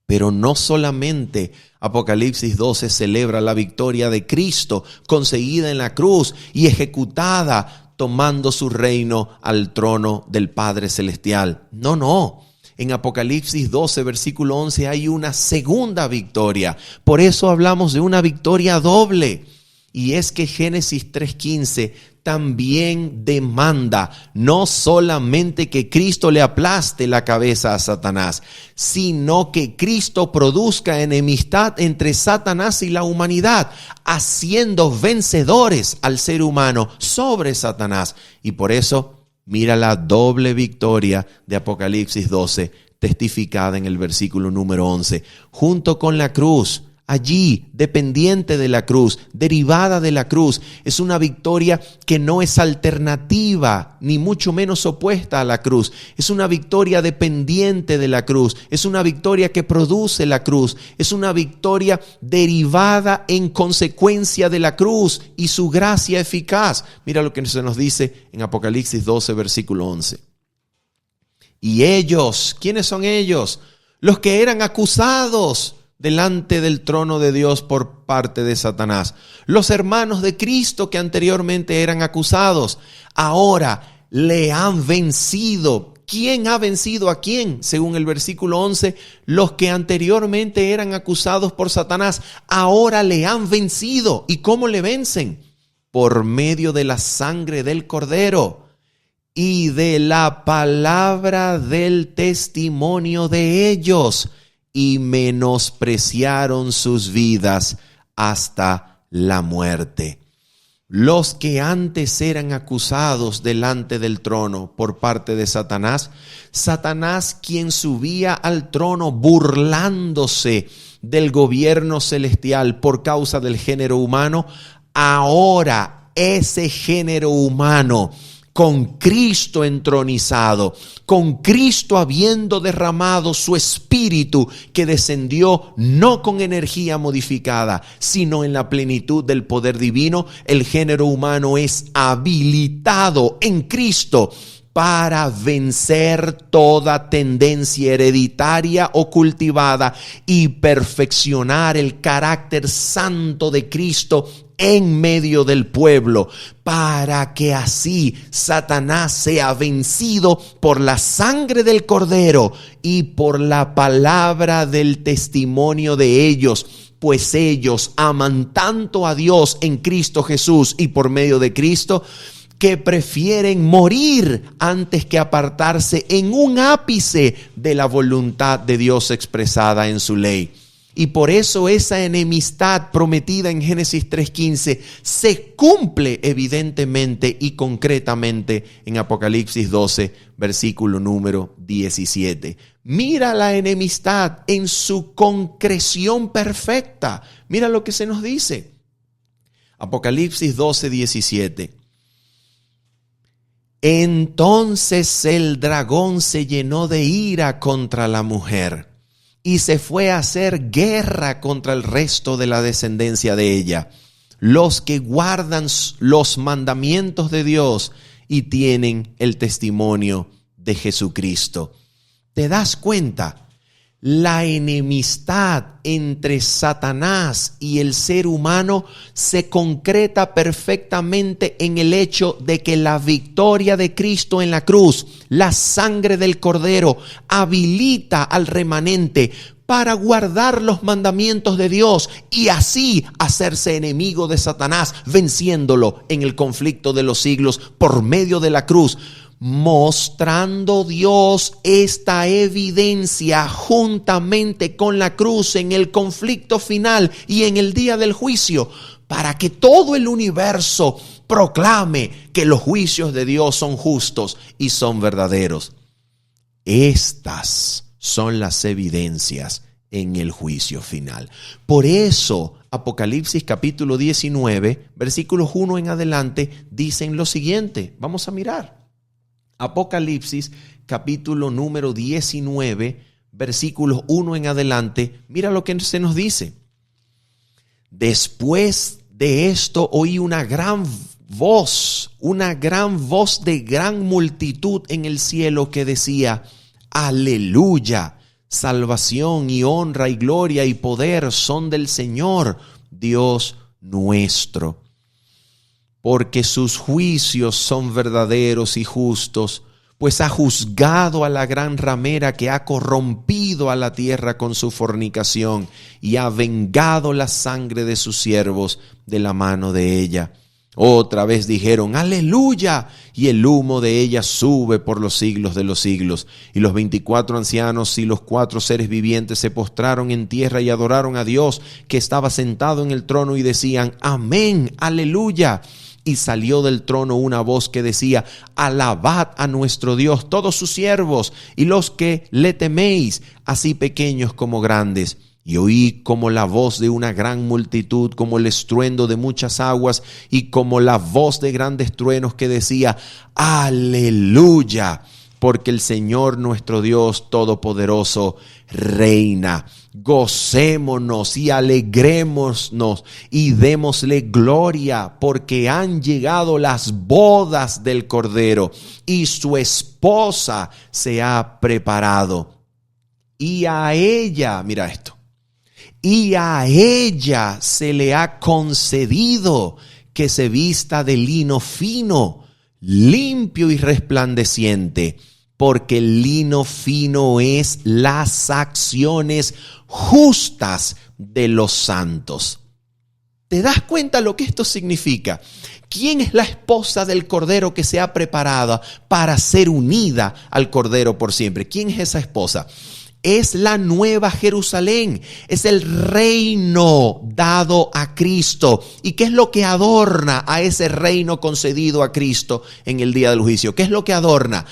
Pero no solamente Apocalipsis 12 celebra la victoria de Cristo conseguida en la cruz y ejecutada tomando su reino al trono del Padre Celestial. No. En Apocalipsis 12, versículo 11, hay una segunda victoria. Por eso hablamos de una victoria doble. Y es que Génesis 3:15 también demanda no solamente que Cristo le aplaste la cabeza a Satanás, sino que Cristo produzca enemistad entre Satanás y la humanidad, haciendo vencedores al ser humano sobre Satanás. Y por eso, mira la doble victoria de Apocalipsis 12, testificada en el versículo número 11, junto con la cruz. Allí, dependiente de la cruz, derivada de la cruz, es una victoria que no es alternativa, ni mucho menos opuesta a la cruz. Es una victoria dependiente de la cruz, es una victoria que produce la cruz, es una victoria derivada en consecuencia de la cruz y su gracia eficaz. Mira lo que se nos dice en Apocalipsis 12, versículo 11. Y ellos, ¿quiénes son ellos? Los que eran acusados delante del trono de Dios por parte de Satanás. Los hermanos de Cristo que anteriormente eran acusados, ahora le han vencido. ¿Quién ha vencido a quién? Según el versículo 11, los que anteriormente eran acusados por Satanás, ahora le han vencido. ¿Y cómo le vencen? Por medio de la sangre del Cordero y de la palabra del testimonio de ellos. Y menospreciaron sus vidas hasta la muerte. Los que antes eran acusados delante del trono por parte de Satanás, Satanás quien subía al trono burlándose del gobierno celestial por causa del género humano, ahora ese género humano, con Cristo entronizado, con Cristo habiendo derramado su espíritu que descendió no con energía modificada, sino en la plenitud del poder divino, el género humano es habilitado en Cristo para vencer toda tendencia hereditaria o cultivada y perfeccionar el carácter santo de Cristo en medio del pueblo, para que así Satanás sea vencido por la sangre del Cordero y por la palabra del testimonio de ellos, pues ellos aman tanto a Dios en Cristo Jesús y por medio de Cristo, que prefieren morir antes que apartarse en un ápice de la voluntad de Dios expresada en su ley. Y por eso esa enemistad prometida en Génesis 3:15 se cumple evidentemente y concretamente en Apocalipsis 12, versículo número 17. Mira la enemistad en su concreción perfecta. Mira lo que se nos dice. Apocalipsis 12, 17. Entonces el dragón se llenó de ira contra la mujer y se fue a hacer guerra contra el resto de la descendencia de ella, los que guardan los mandamientos de Dios y tienen el testimonio de Jesucristo. ¿Te das cuenta? La enemistad entre Satanás y el ser humano se concreta perfectamente en el hecho de que la victoria de Cristo en la cruz, la sangre del Cordero, habilita al remanente para guardar los mandamientos de Dios y así hacerse enemigo de Satanás, venciéndolo en el conflicto de los siglos por medio de la cruz, mostrando Dios esta evidencia juntamente con la cruz en el conflicto final y en el día del juicio, para que todo el universo proclame que los juicios de Dios son justos y son verdaderos. Estas son las evidencias en el juicio final. Por eso, Apocalipsis capítulo 19, versículos 1 en adelante, dicen lo siguiente. Vamos a mirar. Apocalipsis capítulo número 19, versículos 1 en adelante. Mira lo que se nos dice. Después de esto oí una gran voz de gran multitud en el cielo que decía: Aleluya, salvación y honra y gloria y poder son del Señor, Dios nuestro. Porque sus juicios son verdaderos y justos, pues ha juzgado a la gran ramera que ha corrompido a la tierra con su fornicación y ha vengado la sangre de sus siervos de la mano de ella. Otra vez dijeron, aleluya, y el humo de ella sube por los siglos de los siglos. Y los 24 ancianos y los 4 seres vivientes se postraron en tierra y adoraron a Dios que estaba sentado en el trono y decían, amén, aleluya. Y salió del trono una voz que decía, alabad a nuestro Dios todos sus siervos y los que le teméis, así pequeños como grandes. Y oí como la voz de una gran multitud, como el estruendo de muchas aguas y como la voz de grandes truenos que decía, aleluya, porque el Señor nuestro Dios Todopoderoso reina. Gocémonos y alegrémonos y démosle gloria, porque han llegado las bodas del Cordero y su esposa se ha preparado. Y a ella, mira esto, y a ella se le ha concedido que se vista de lino fino, limpio y resplandeciente, porque el lino fino es las acciones justas de los santos. ¿Te das cuenta lo que esto significa? ¿Quién es la esposa del Cordero que se ha preparado para ser unida al Cordero por siempre? ¿Quién es esa esposa? Es la nueva Jerusalén, es el reino dado a Cristo. ¿Y qué es lo que adorna a ese reino concedido a Cristo en el día del juicio? ¿Qué es lo que adorna?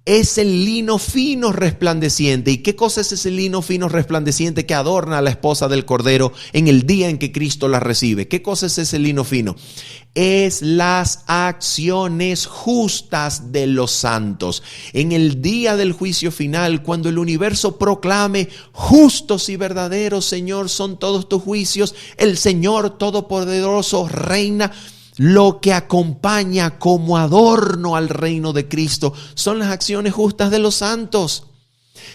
Es el lino fino resplandeciente. ¿Y qué cosa es ese lino fino resplandeciente que adorna a la esposa del Cordero en el día en que Cristo la recibe? ¿Qué cosa es ese lino fino? Es las acciones justas de los santos. En el día del juicio final, cuando el universo proclame, justos y verdaderos, Señor, son todos tus juicios, el Señor Todopoderoso reina. Lo que acompaña como adorno al reino de Cristo son las acciones justas de los santos.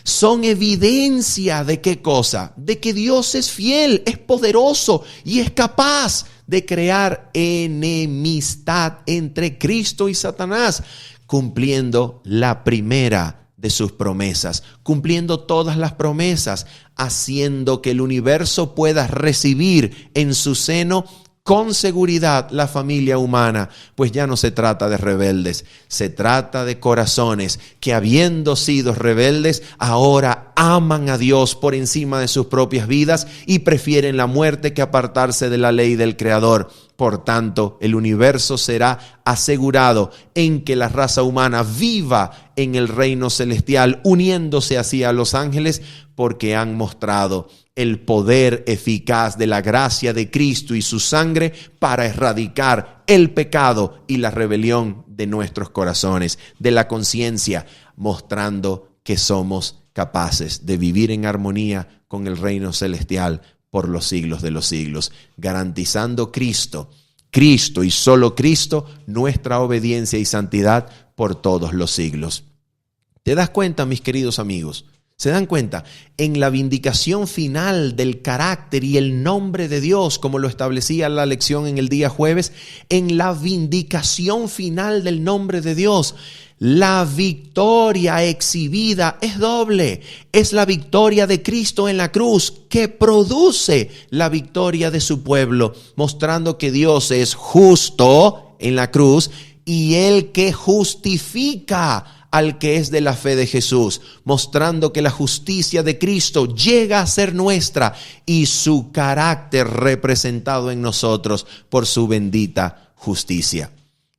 Son evidencia de qué cosa, de que Dios es fiel, es poderoso y es capaz de crear enemistad entre Cristo y Satanás, cumpliendo la primera de sus promesas, cumpliendo todas las promesas, haciendo que el universo pueda recibir en su seno con seguridad la familia humana, pues ya no se trata de rebeldes, se trata de corazones que, habiendo sido rebeldes, ahora aman a Dios por encima de sus propias vidas y prefieren la muerte que apartarse de la ley del Creador. Por tanto, el universo será asegurado en que la raza humana viva en el reino celestial, uniéndose así a los ángeles, porque han mostrado el poder eficaz de la gracia de Cristo y su sangre para erradicar el pecado y la rebelión de nuestros corazones, de la conciencia, mostrando que somos capaces de vivir en armonía con el reino celestial por los siglos de los siglos, garantizando Cristo y solo Cristo, nuestra obediencia y santidad por todos los siglos. ¿Te das cuenta, mis queridos amigos? ¿Se dan cuenta? En la vindicación final del carácter y el nombre de Dios, como lo establecía la lección en el día jueves, en la vindicación final del nombre de Dios, la victoria exhibida es doble. Es la victoria de Cristo en la cruz que produce la victoria de su pueblo, mostrando que Dios es justo en la cruz y el que justifica al que es de la fe de Jesús, mostrando que la justicia de Cristo llega a ser nuestra y su carácter representado en nosotros por su bendita justicia.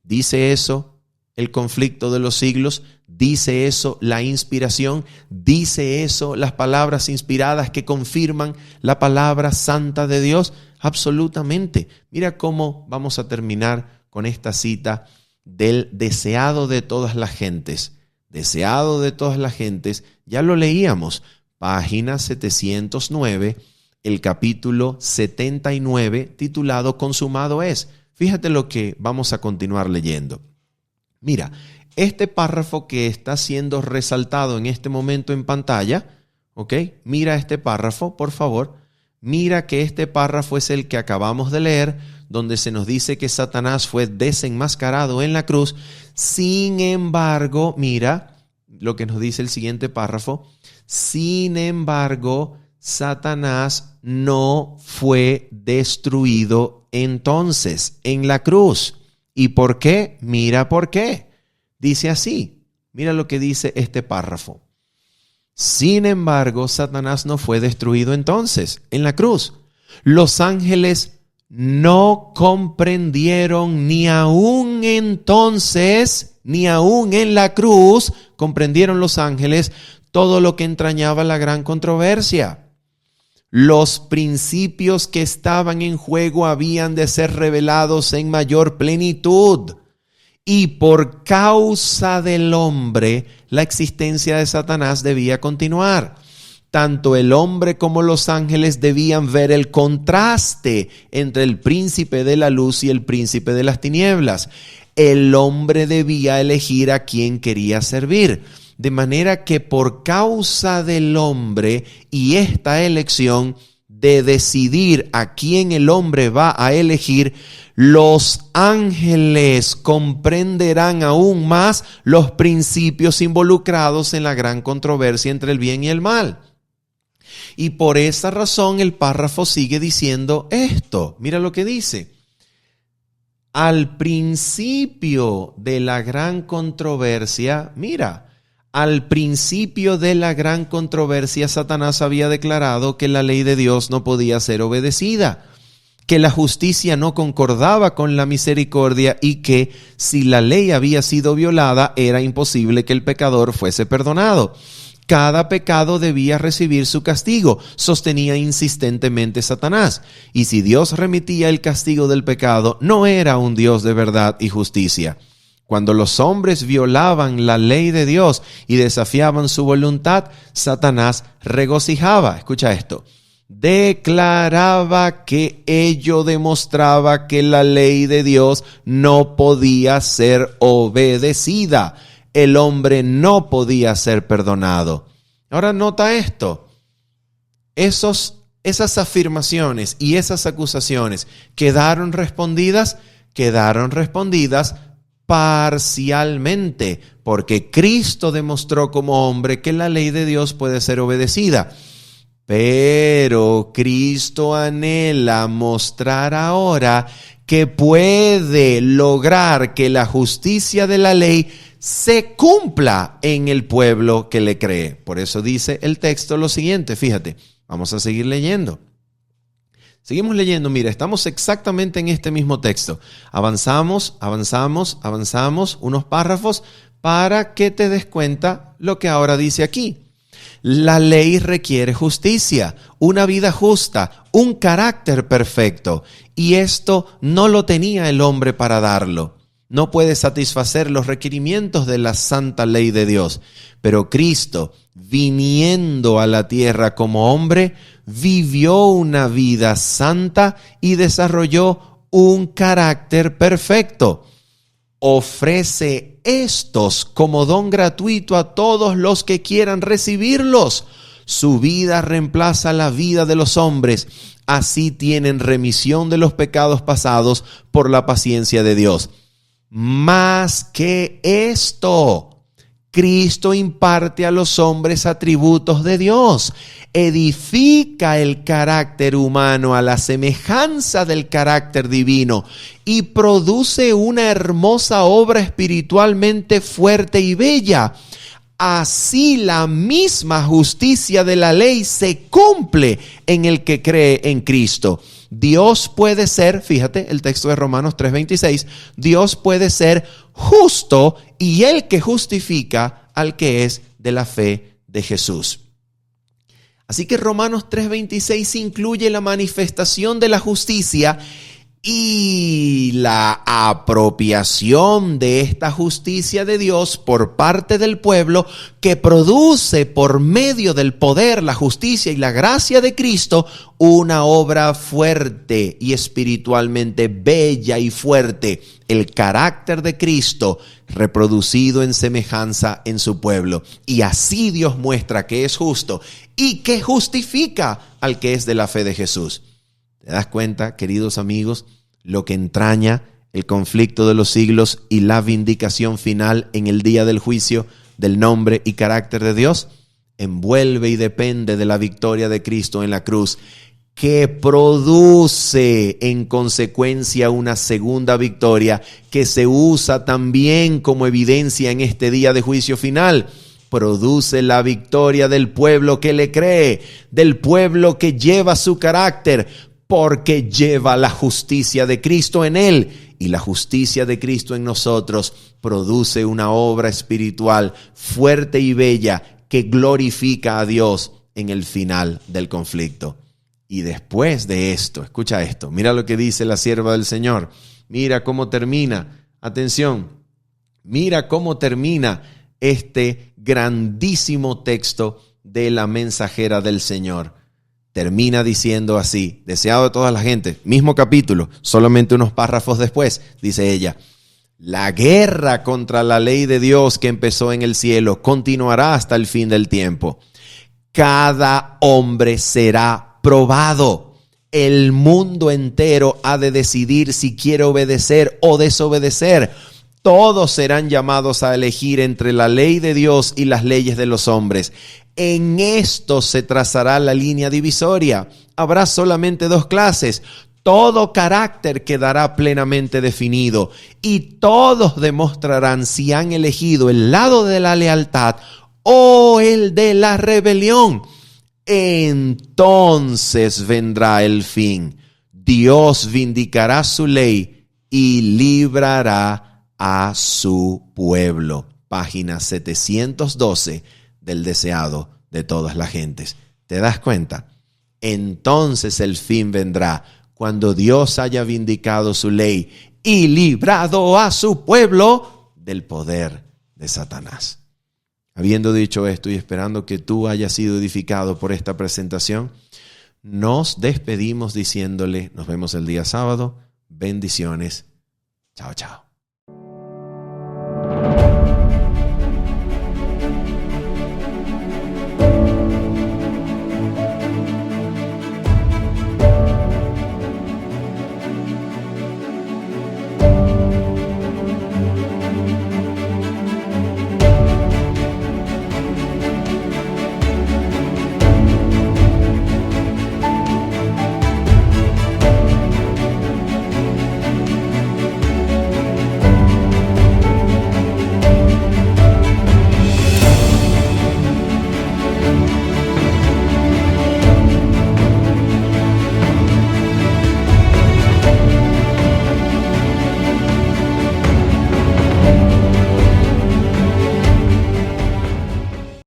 ¿Dice eso el conflicto de los siglos? ¿Dice eso la inspiración? ¿Dice eso las palabras inspiradas que confirman la palabra santa de Dios? Absolutamente. Mira cómo vamos a terminar con esta cita del deseado de todas las gentes. Deseado de todas las gentes, ya lo leíamos, página 709, el capítulo 79, titulado Consumado es. Fíjate lo que vamos a continuar leyendo. Mira, este párrafo que está siendo resaltado en este momento en pantalla, ¿ok? Mira este párrafo, por favor. Mira que este párrafo es el que acabamos de leer, donde se nos dice que Satanás fue desenmascarado en la cruz. Sin embargo, mira, lo que nos dice el siguiente párrafo. Sin embargo, Satanás no fue destruido entonces en la cruz. ¿Y por qué? Mira por qué. Dice así, mira lo que dice este párrafo. Sin embargo, Satanás no fue destruido entonces en la cruz. Los ángeles no comprendieron ni aún entonces, ni aún en la cruz, comprendieron los ángeles todo lo que entrañaba la gran controversia. Los principios que estaban en juego habían de ser revelados en mayor plenitud. Y por causa del hombre, la existencia de Satanás debía continuar. Tanto el hombre como los ángeles debían ver el contraste entre el príncipe de la luz y el príncipe de las tinieblas. El hombre debía elegir a quién quería servir. De manera que por causa del hombre y esta elección de decidir a quién el hombre va a elegir, los ángeles comprenderán aún más los principios involucrados en la gran controversia entre el bien y el mal. Y por esa razón el párrafo sigue diciendo esto. Mira lo que dice. Al principio de la gran controversia, al principio de la gran controversia, Satanás había declarado que la ley de Dios no podía ser obedecida, que la justicia no concordaba con la misericordia y que si la ley había sido violada, era imposible que el pecador fuese perdonado. Cada pecado debía recibir su castigo, sostenía insistentemente Satanás. Y si Dios remitía el castigo del pecado, no era un Dios de verdad y justicia. Cuando los hombres violaban la ley de Dios y desafiaban su voluntad, Satanás regocijaba. Escucha esto. Declaraba que ello demostraba que la ley de Dios no podía ser obedecida. El hombre no podía ser perdonado. Ahora nota esto. Esas afirmaciones y esas acusaciones quedaron respondidas parcialmente, porque Cristo demostró como hombre que la ley de Dios puede ser obedecida. Pero Cristo anhela mostrar ahora que puede lograr que la justicia de la ley se cumpla en el pueblo que le cree. Por eso dice el texto lo siguiente, fíjate, vamos a seguir leyendo. Seguimos leyendo, mira, estamos exactamente en este mismo texto. Avanzamos unos párrafos para que te des cuenta lo que ahora dice aquí. La ley requiere justicia, una vida justa, un carácter perfecto, y esto no lo tenía el hombre para darlo. No puede satisfacer los requerimientos de la santa ley de Dios. Pero Cristo, viniendo a la tierra como hombre, vivió una vida santa y desarrolló un carácter perfecto. Ofrece estos como don gratuito a todos los que quieran recibirlos. Su vida reemplaza la vida de los hombres. Así tienen remisión de los pecados pasados por la paciencia de Dios. Más que esto, Cristo imparte a los hombres atributos de Dios, edifica el carácter humano a la semejanza del carácter divino y produce una hermosa obra espiritualmente fuerte y bella. Así la misma justicia de la ley se cumple en el que cree en Cristo. Dios puede ser, fíjate el texto de Romanos 3:26, Dios puede ser justo y el que justifica al que es de la fe de Jesús. Así que Romanos 3:26 incluye la manifestación de la justicia y la apropiación de esta justicia de Dios por parte del pueblo que produce por medio del poder, la justicia y la gracia de Cristo una obra fuerte y espiritualmente bella y fuerte, el carácter de Cristo reproducido en semejanza en su pueblo. Y así Dios muestra que es justo y que justifica al que es de la fe de Jesús. ¿Te das cuenta, queridos amigos, lo que entraña el conflicto de los siglos y la vindicación final en el día del juicio? del nombre y carácter de Dios? Envuelve y depende de la victoria de Cristo en la cruz, que produce en consecuencia una segunda victoria que se usa también como evidencia en este día de juicio final. Produce la victoria del pueblo que le cree, del pueblo que lleva su carácter, porque lleva la justicia de Cristo en él. Y la justicia de Cristo en nosotros produce una obra espiritual fuerte y bella que glorifica a Dios en el final del conflicto. Y después de esto, escucha esto, mira lo que dice la sierva del Señor, mira cómo termina, atención, mira cómo termina este grandísimo texto de la mensajera del Señor. Termina diciendo así, deseado de toda la gente, mismo capítulo, solamente unos párrafos después, dice ella, la guerra contra la ley de Dios que empezó en el cielo continuará hasta el fin del tiempo. Cada hombre será probado. El mundo entero ha de decidir si quiere obedecer o desobedecer. Todos serán llamados a elegir entre la ley de Dios y las leyes de los hombres. En esto se trazará la línea divisoria. Habrá solamente dos clases. Todo carácter quedará plenamente definido y todos demostrarán si han elegido el lado de la lealtad o el de la rebelión. Entonces vendrá el fin. Dios vindicará su ley y librará a su pueblo. Página 712 del deseado de todas las gentes. ¿Te das cuenta? Entonces el fin vendrá cuando Dios haya vindicado su ley y librado a su pueblo del poder de Satanás. Habiendo dicho esto y esperando que tú hayas sido edificado por esta presentación, nos despedimos diciéndole, nos vemos el día sábado. Bendiciones. Chao, chao.